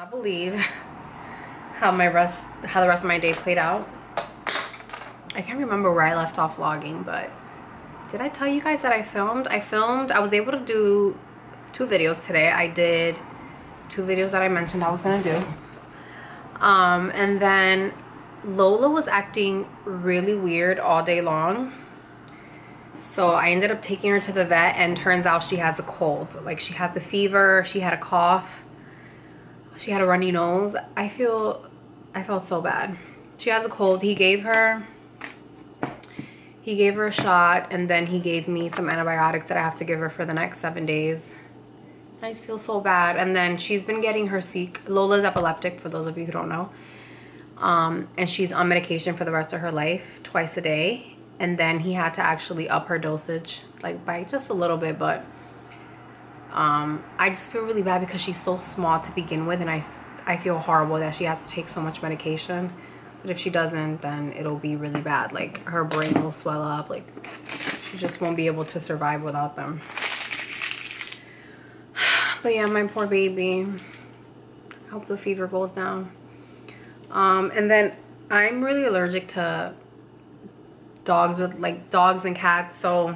Cannot believe how the rest of my day played out. I can't remember where I left off vlogging, but did I tell you guys that I filmed? I was able to do 2 videos today. I did 2 videos that I mentioned I was gonna do. And then Lola was acting really weird all day long. So I ended up taking her to the vet, and turns out she has a cold. Like, she has a fever, she had a cough, she had a runny nose. I felt so bad. She has a cold. He gave her a shot, and then he gave me some antibiotics that I have to give her for the next 7 days. I just feel so bad. And then she's been getting her Lola's epileptic, for those of you who don't know. And she's on medication for the rest of her life, twice a day. And then he had to actually up her dosage, like, by just a little bit. But I just feel really bad because she's so small to begin with, and I feel horrible that she has to take so much medication. But if she doesn't, then it'll be really bad. Like, her brain will swell up. Like, she just won't be able to survive without them. But yeah, my poor baby. I hope the fever goes down. And then I'm really allergic to dogs and cats. So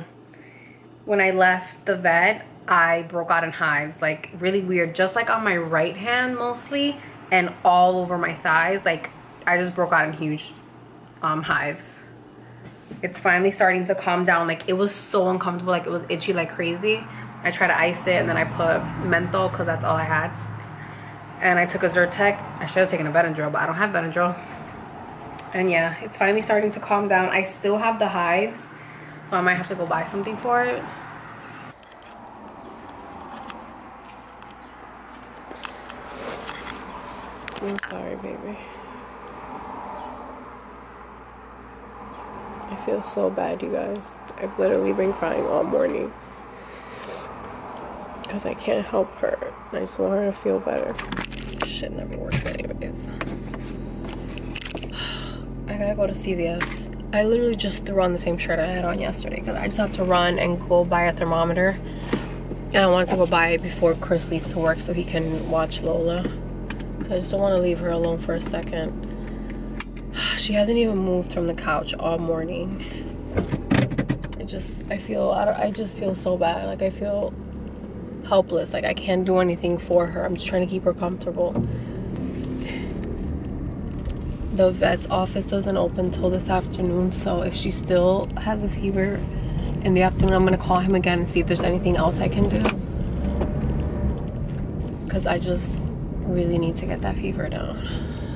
when I left the vet, I broke out in hives, like really weird, just like on my right hand mostly, and all over my thighs. Like, I just broke out in huge hives. It's finally starting to calm down. Like, it was so uncomfortable, like it was itchy like crazy. I tried to ice it, and then I put menthol because that's all I had, and I took a Zyrtec. I should have taken a Benadryl, but I don't have Benadryl. And yeah, it's finally starting to calm down. I still have the hives, so I might have to go buy something for it. I'm sorry, baby. I feel so bad, you guys. I've literally been crying all morning because I can't help her. I just want her to feel better. Shit never works anyways. I gotta go to CVS. I literally just threw on the same shirt I had on yesterday because I just have to run and go buy a thermometer. And I wanted to go buy it before Chris leaves to work so he can watch Lola. So I just don't want to leave her alone for a second. She hasn't even moved from the couch all morning. I just feel so bad. Like, I feel helpless. Like, I can't do anything for her. I'm just trying to keep her comfortable. The vet's office doesn't open till this afternoon, so if she still has a fever in the afternoon, I'm gonna call him again and see if there's anything else I can do, because I just really need to get that fever down.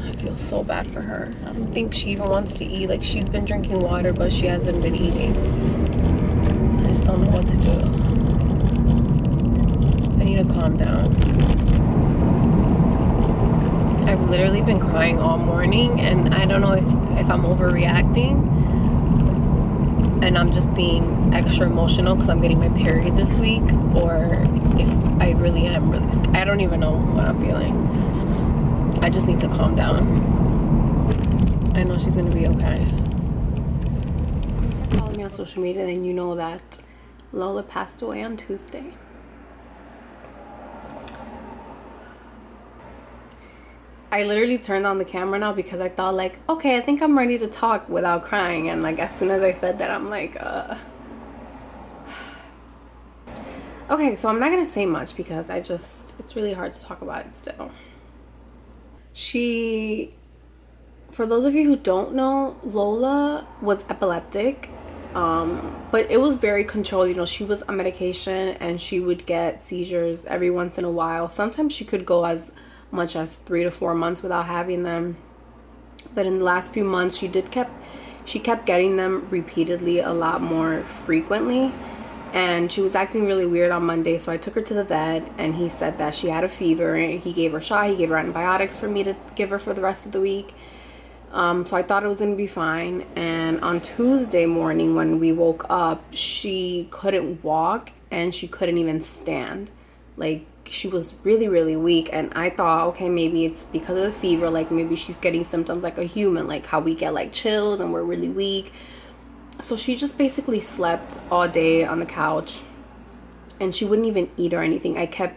I feel so bad for her. I don't think she even wants to eat. Like, she's been drinking water, but she hasn't been eating. I just don't know what to do. I need to calm down. I've literally been crying all morning, and I don't know if I'm overreacting and I'm just being extra emotional because I'm getting my period this week, or if I really am really scared. I don't even know what I'm feeling. I just need to calm down. I know she's gonna be okay. Follow me on social media, then you know that Lola passed away on Tuesday. I literally turned on the camera now because I thought, like, okay, I think I'm ready to talk without crying. And like, as soon as I said that, I'm like, okay, so I'm not gonna say much because it's really hard to talk about it still. For those of you who don't know, Lola was epileptic, but it was very controlled. You know, she was on medication and she would get seizures every once in a while. Sometimes she could go as much as 3 to 4 months without having them, but in the last few months she kept getting them repeatedly, a lot more frequently, and she was acting really weird on Monday. So I took her to the vet, and he said that she had a fever, and he gave her a shot. He gave her antibiotics for me to give her for the rest of the week. So I thought it was gonna be fine. And on Tuesday morning when we woke up, she couldn't walk and she couldn't even stand. Like, she was really, really weak, and I thought, okay, maybe it's because of the fever. Like, maybe she's getting symptoms like a human, like how we get like chills and we're really weak. So she just basically slept all day on the couch, and she wouldn't even eat or anything. I kept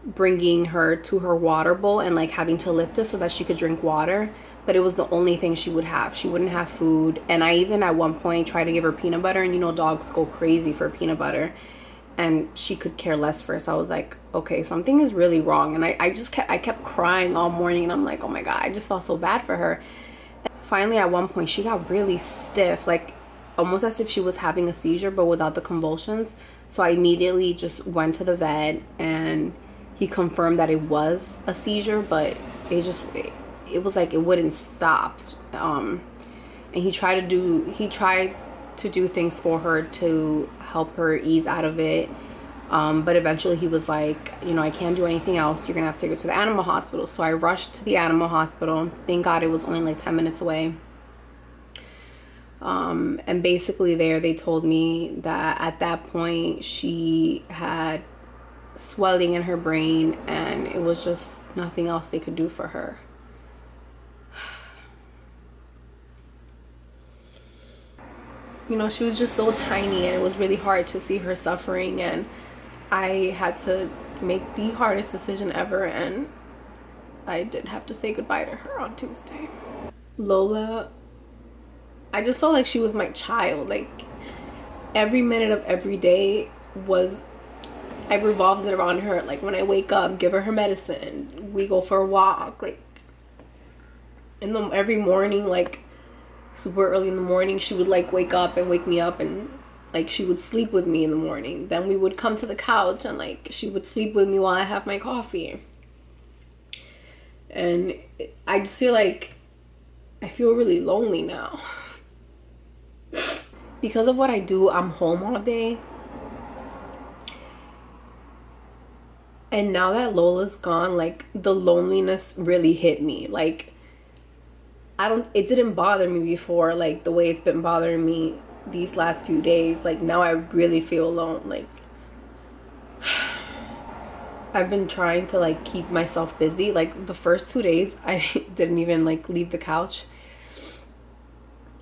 bringing her to her water bowl and like having to lift it so that she could drink water, but it was the only thing she would have. She wouldn't have food. And I even at one point tried to give her peanut butter, and you know dogs go crazy for peanut butter, and she could care less for it. So I was like, okay, something is really wrong. And I kept crying all morning, and I'm like, oh my god, I just felt so bad for her. And finally at one point she got really stiff, like almost as if she was having a seizure but without the convulsions. So I immediately just went to the vet, and he confirmed that it was a seizure, but it was like it wouldn't stop. And he tried to do things for her to help her ease out of it, but eventually he was like, you know, I can't do anything else, you're gonna have to take her to the animal hospital. So I rushed to the animal hospital. Thank god it was only like 10 minutes away. And basically there they told me that at that point she had swelling in her brain, and it was just nothing else they could do for her. You know, she was just so tiny, and it was really hard to see her suffering, and I had to make the hardest decision ever, and I did have to say goodbye to her on Tuesday. Lola, I just felt like she was my child. Like every minute of every day I revolved it around her. Like when I wake up, give her medicine, we go for a walk, like every morning, like super early in the morning, she would like wake up and wake me up, and like she would sleep with me in the morning. Then we would come to the couch, and like she would sleep with me while I have my coffee. And I just feel like I feel really lonely now. Because of what I do, I'm home all day. And now that Lola's gone, like the loneliness really hit me. Like it didn't bother me before, like the way it's been bothering me these last few days. Like now I really feel alone. Like I've been trying to like keep myself busy. Like the first 2 days I didn't even like leave the couch,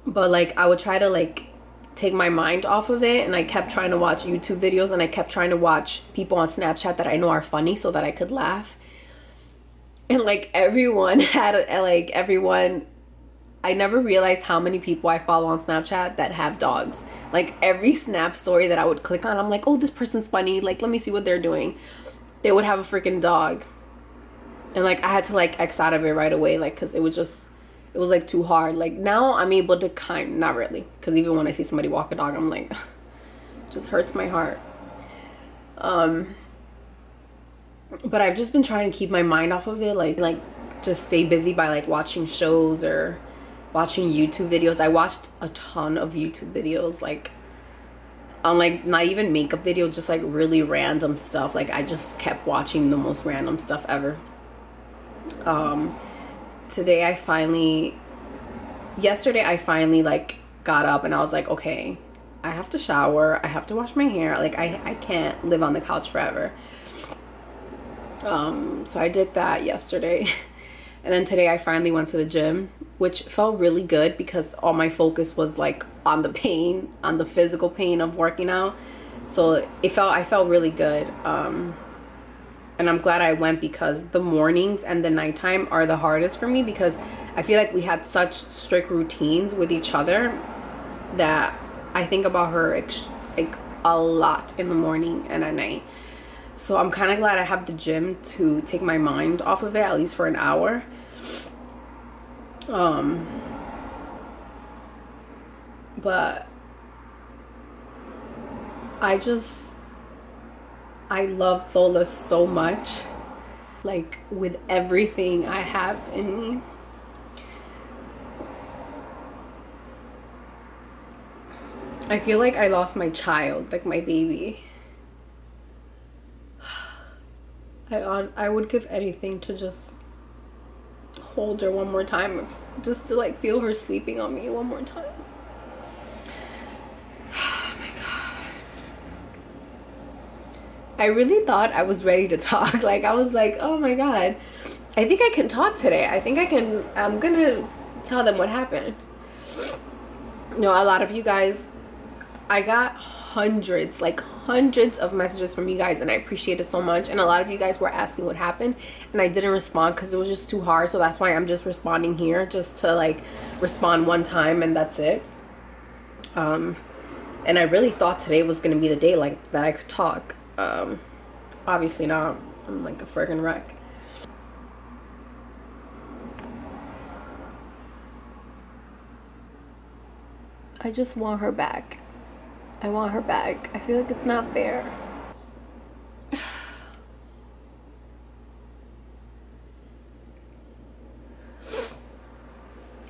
but like I would try to like take my mind off of it, and I kept trying to watch YouTube videos, and I kept trying to watch people on Snapchat that I know are funny so that I could laugh. And like everyone I never realized how many people I follow on Snapchat that have dogs. Like every Snap story that I would click on, I'm like, oh, this person's funny, like let me see what they're doing. They would have a freaking dog, and like I had to like X out of it right away, like because it was like too hard. Like now I'm able to not really, because even when I see somebody walk a dog, I'm like, it just hurts my heart. But I've just been trying to keep my mind off of it, like just stay busy by like watching shows or watching YouTube videos. I watched a ton of YouTube videos, like on like not even makeup videos, just like really random stuff. Like I just kept watching the most random stuff ever. Yesterday I finally like got up, and I was like, okay, I have to shower, I have to wash my hair, like I can't live on the couch forever. So I did that yesterday. And then today I finally went to the gym, which felt really good because all my focus was like on the pain, on the physical pain of working out. So I felt really good. And I'm glad I went, because the mornings and the nighttime are the hardest for me, because I feel like we had such strict routines with each other that I think about her like a lot in the morning and at night. So I'm kind of glad I have the gym to take my mind off of it, at least for an hour. But I love Lola so much, like with everything I have in me. I feel like I lost my child, like my baby. I would give anything to just hold her one more time, just to like feel her sleeping on me one more time. Oh my god. I really thought I was ready to talk. Like I was like, oh my god, I think I can talk today. I'm gonna tell them what happened. You know, a lot of you guys, I got hundreds hundreds of messages from you guys, and I appreciate it so much. And a lot of you guys were asking what happened, and I didn't respond because it was just too hard. So that's why I'm just responding here, just to like respond one time and that's it. And I really thought today was gonna be the day like that I could talk. Obviously not. I'm like a friggin' wreck. I just want her back. I want her back. I feel like it's not fair.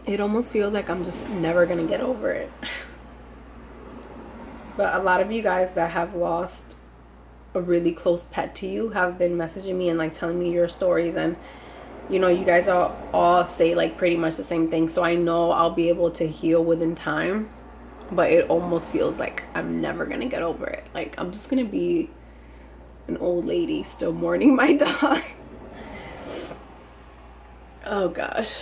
It almost feels like I'm just never gonna get over it. But a lot of you guys that have lost a really close pet to you have been messaging me and like telling me your stories, and you know, you guys all say like pretty much the same thing. So I know I'll be able to heal within time, but it almost feels like I'm never gonna get over it. Like I'm just gonna be an old lady still mourning my dog. Oh gosh.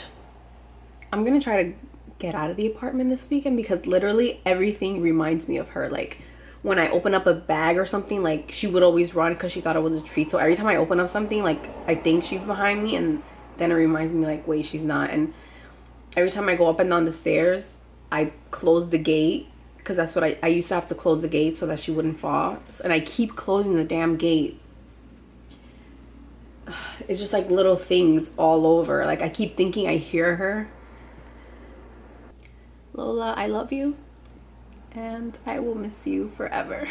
I'm gonna try to get out of the apartment this weekend because literally everything reminds me of her. Like when I open up a bag or something, like she would always run because she thought it was a treat. So every time I open up something, like I think she's behind me, and then it reminds me like, wait, she's not. And every time I go up and down the stairs, I close the gate because that's what I used to have to close the gate so that she wouldn't fall. And I keep closing the damn gate. It's just like little things all over. Like I keep thinking I hear her. Lola, I love you, and I will miss you forever.